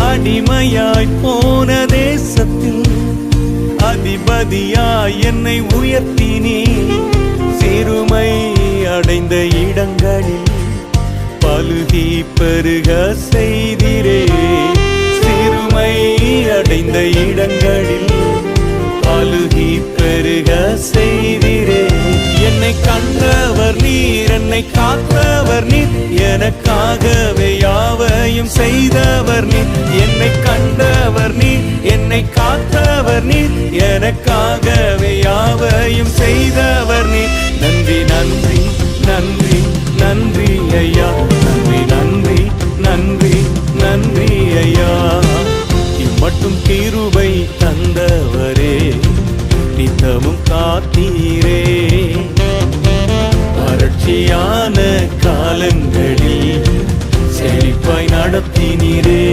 அடிமையாய் போன தேசத்தில் அதிபதியாய் என்னை உயர்த்தினே. சிறுமை அடைந்த இடங்களில் பலுகி பெருக செய்திரே. சிறுமை அடைந்த இடங்களில் பலுகி பெருக செய்திரே. என்னை கண்டவர் நீர், என்னை காத்தவர் நீர், எனக்காகவே யாவையும் செய்தவர் நீர். என்னை கண்டவர் நீர், என்னை காத்தவர் நீர், எனக்காகவே யாவையும் செய்தவர் நீர். நன்றி நன்றி நன்றி நன்றி ஐயா, நன்றி நன்றி நன்றி நன்றி ஐயா. இம்மட்டும் கிருபை தந்தவரே, நித்தமும் காத்தீரே. வறட்சியான காலங்களில் செழிப்பாய் நடத்தினீரே.